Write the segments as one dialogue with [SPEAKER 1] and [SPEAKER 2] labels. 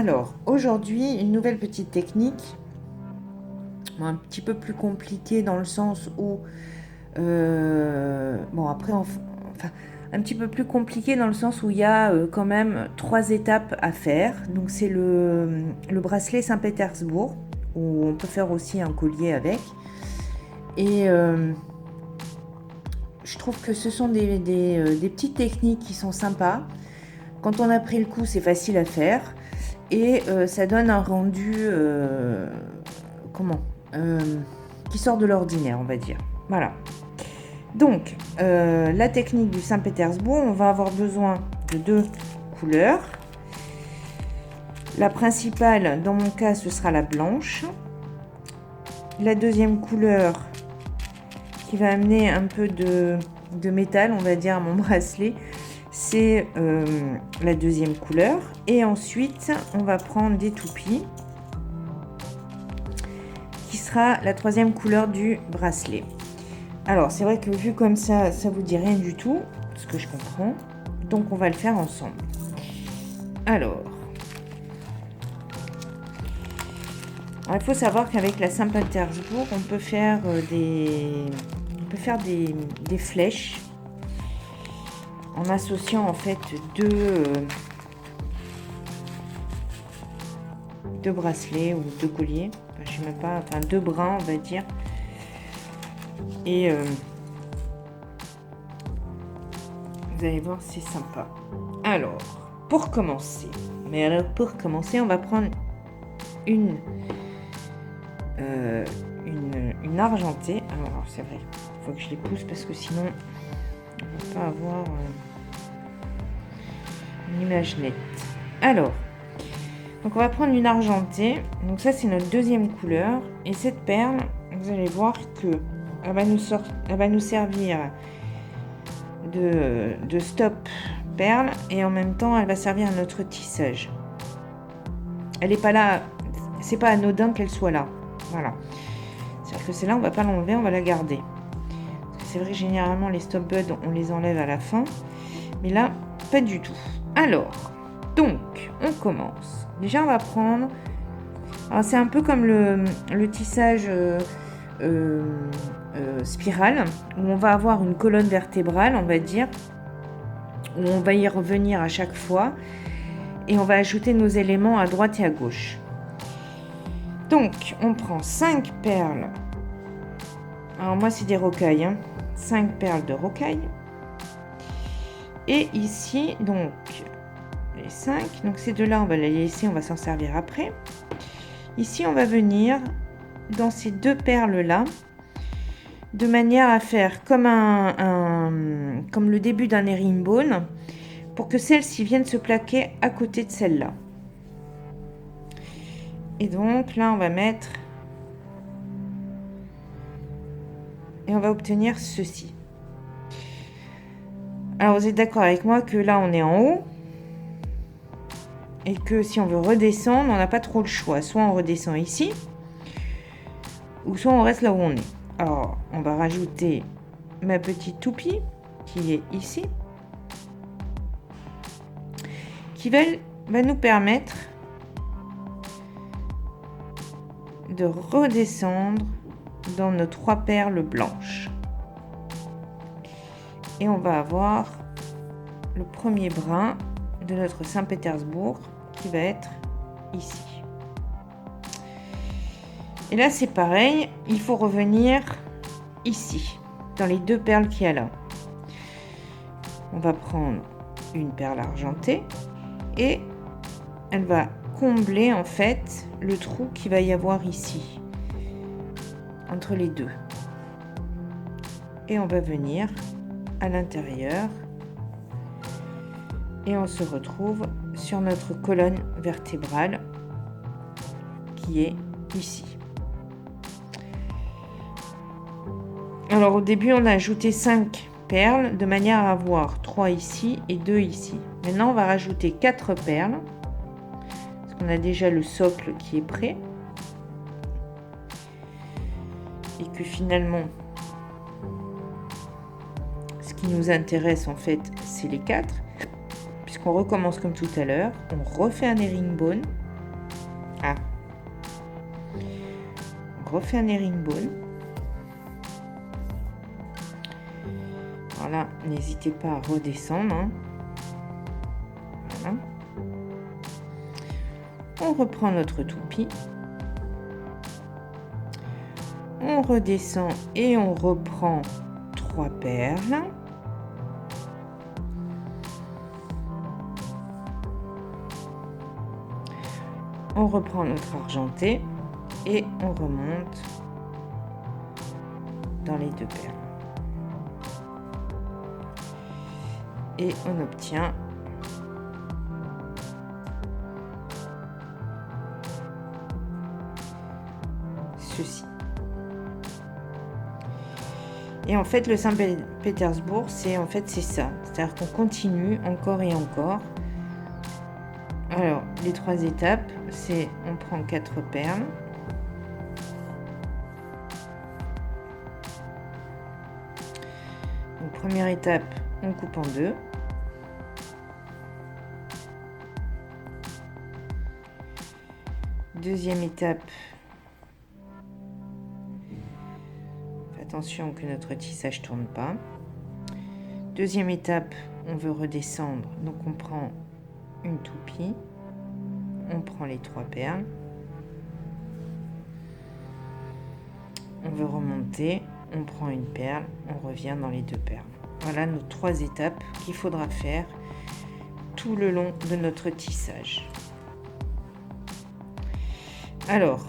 [SPEAKER 1] Alors, aujourd'hui, une nouvelle petite technique, un petit peu plus compliquée dans le sens où, bon après, enfin, un petit peu plus compliqué dans le sens où il y a quand même 3 étapes à faire. Donc c'est le bracelet Saint-Pétersbourg, où on peut faire aussi un collier avec. Et je trouve que ce sont des petites techniques qui sont sympas. Quand on a pris le coup, c'est facile à faire. Et ça donne un rendu comment qui sort de l'ordinaire, on va dire. Voilà. Donc, la technique du Saint-Pétersbourg, on va avoir besoin de 2 couleurs. La principale, dans mon cas, ce sera la blanche. La deuxième couleur qui va amener un peu de métal, on va dire, à mon bracelet, c'est la deuxième couleur. Et ensuite, on va prendre des toupies, qui sera la troisième couleur du bracelet. Alors, c'est vrai que vu comme ça, ça vous dit rien du tout, ce que je comprends. Donc, on va le faire ensemble. Alors, il faut savoir qu'avec la Saint-Pétersbourg, on peut faire des flèches en associant en fait deux bracelets ou 2 colliers. Enfin, je sais même pas, enfin 2 brins, on va dire. Et vous allez voir, c'est sympa. Alors, pour commencer, on va prendre une argentée. Alors, c'est vrai, il faut que je les pousse parce que sinon, on ne va pas avoir une image nette. Alors, donc on va prendre une argentée. Donc ça, c'est notre deuxième couleur. Et cette perle, vous allez voir que elle va nous servir de stop perle et en même temps elle va servir à notre tissage. Elle n'est pas là, c'est pas anodin qu'elle soit là. Voilà. C'est-à-dire que celle-là, on va pas l'enlever, on va la garder. C'est vrai que généralement les stop buds, on les enlève à la fin, mais là, pas du tout. Alors, donc, on commence. Déjà, on va prendre. Alors, c'est un peu comme le tissage spirale, où on va avoir une colonne vertébrale, on va dire, où on va y revenir à chaque fois, et on va ajouter nos éléments à droite et à gauche. Donc, on prend 5 perles. Alors, moi, c'est des rocailles, 5 perles de rocaille. Et ici, donc, les 5. Donc, ces deux-là, on va les laisser, on va s'en servir après. Ici, on va venir dans ces 2 perles-là, de manière à faire comme comme le début d'un herringbone, pour que celle-ci vienne se plaquer à côté de celle-là. Et donc, là, on va mettre... Et on va obtenir ceci. Alors, vous êtes d'accord avec moi que là, on est en haut. Et que si on veut redescendre, on n'a pas trop le choix. Soit on redescend ici, ou soit on reste là où on est. Alors, on va rajouter ma petite toupie, qui est ici, qui va nous permettre de redescendre dans nos 3 perles blanches. Et on va avoir le premier brin de notre Saint-Pétersbourg qui va être ici. Et là, c'est pareil, il faut revenir ici, dans les 2 perles qu'il y a là. On va prendre une perle argentée et elle va combler en fait le trou qu'il va y avoir ici, entre les 2. Et on va venir à l'intérieur et on se retrouve sur notre colonne vertébrale qui est ici. Alors au début, on a ajouté 5 perles de manière à avoir 3 ici et 2 ici. Maintenant, on va rajouter 4 perles parce qu'on a déjà le socle qui est prêt et que finalement, ce qui nous intéresse en fait, c'est les 4, puisqu'on recommence comme tout à l'heure. On refait un herringbone On refait un herringbone. Voilà, n'hésitez pas à redescendre. Hein. Voilà. On reprend notre toupie. On redescend et on reprend 3 perles. On reprend notre argenté et on remonte dans les 2 perles. Et on obtient ceci. Et en fait, le Saint-Pétersbourg, c'est ça. C'est-à-dire qu'on continue encore et encore. Alors, les 3 étapes, c'est on prend 4 perles. Donc, première étape, on coupe en 2. Deuxième étape, attention que notre tissage ne tourne pas. Deuxième étape, on veut redescendre, donc on prend une toupie, on prend les 3 perles, on veut remonter, on prend une perle, on revient dans les 2 perles. Voilà nos 3 étapes qu'il faudra faire tout le long de notre tissage. Alors,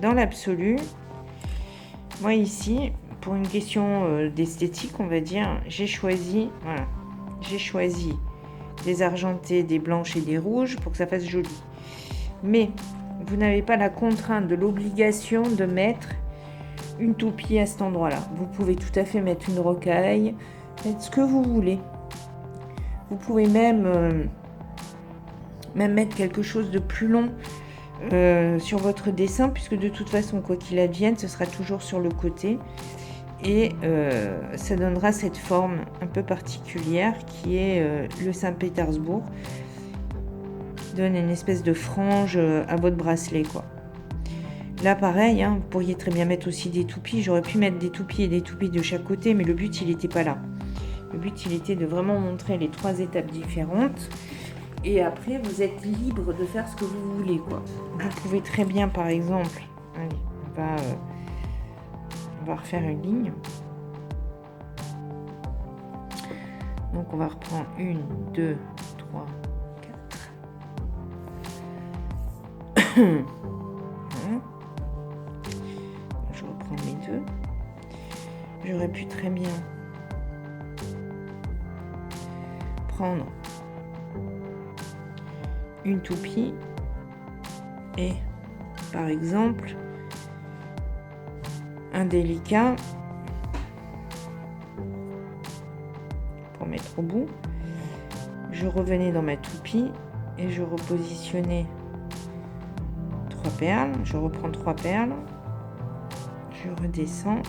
[SPEAKER 1] dans l'absolu, moi ici, pour une question d'esthétique, on va dire, j'ai choisi des argentés, des blanches et des rouges pour que ça fasse joli. Mais vous n'avez pas la contrainte de l'obligation de mettre une toupie à cet endroit-là. Vous pouvez tout à fait mettre une rocaille, faites ce que vous voulez. Vous pouvez même mettre quelque chose de plus long sur votre dessin, puisque de toute façon, quoi qu'il advienne, ce sera toujours sur le côté. Et ça donnera cette forme un peu particulière qui est le Saint-Pétersbourg, qui donne une espèce de frange à votre bracelet, quoi. Là, pareil, hein, vous pourriez très bien mettre aussi des toupies. J'aurais pu mettre des toupies et des toupies de chaque côté, mais le but, il n'était pas là. Le but, il était de vraiment montrer les 3 étapes différentes. Et après, vous êtes libre de faire ce que vous voulez, quoi. Vous pouvez très bien, par exemple... Allez, on va refaire une ligne. Donc, on va reprendre 1, 2, 3, 4. Voilà. Je reprends mes 2. J'aurais pu très bien prendre une toupie et, par exemple, un délicat pour mettre au bout. Je revenais dans ma toupie et je repositionnais 3 perles. Je reprends 3 perles. Je redescends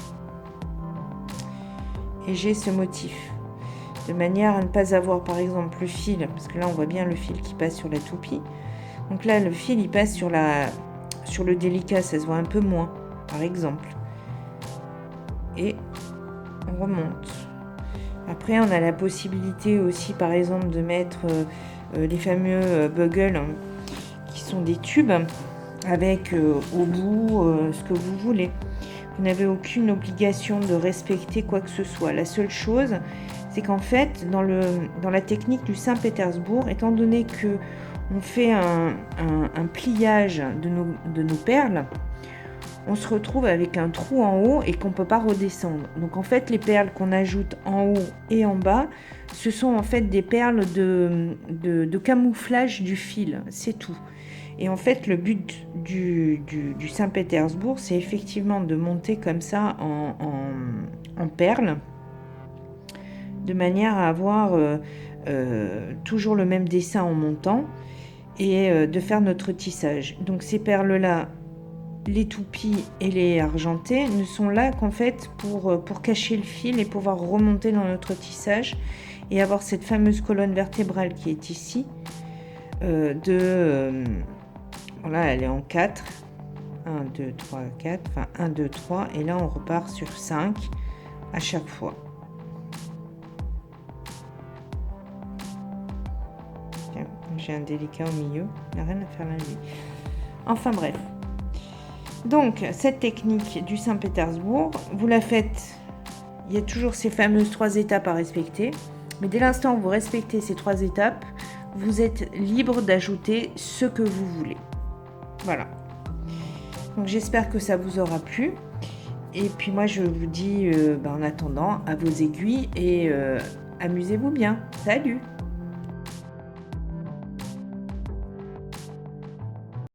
[SPEAKER 1] et j'ai ce motif, de manière à ne pas avoir par exemple le fil, parce que là on voit bien le fil qui passe sur la toupie. Donc là le fil il passe sur le délicat, ça se voit un peu moins par exemple. Et on remonte. Après on a la possibilité aussi par exemple de mettre les fameux buggles, hein, qui sont des tubes avec au bout ce que vous voulez. Vous n'avez aucune obligation de respecter quoi que ce soit. La seule chose, c'est qu'en fait, dans la technique du Saint-Pétersbourg, étant donné que on fait un pliage de nos perles, on se retrouve avec un trou en haut et qu'on ne peut pas redescendre. Donc en fait, les perles qu'on ajoute en haut et en bas, ce sont en fait des perles de camouflage du fil, c'est tout. Et en fait, le but du Saint-Pétersbourg, c'est effectivement de monter comme ça en perles, de manière à avoir toujours le même dessin en montant et de faire notre tissage. Donc ces perles-là, les toupies et les argentés, ne sont là qu'en fait pour cacher le fil et pouvoir remonter dans notre tissage et avoir cette fameuse colonne vertébrale qui est ici, voilà, elle est en 4. 1, 2, 3, 4, enfin 1, 2, 3, et là on repart sur 5 à chaque fois. Tiens, j'ai un délicat au milieu, il n'y a rien à faire là lui. Enfin bref. Donc cette technique du Saint-Pétersbourg, vous la faites, il y a toujours ces fameuses 3 étapes à respecter, mais dès l'instant où vous respectez ces 3 étapes, vous êtes libre d'ajouter ce que vous voulez. Voilà. Donc j'espère que ça vous aura plu. Et puis moi je vous dis en attendant à vos aiguilles et amusez-vous bien. Salut!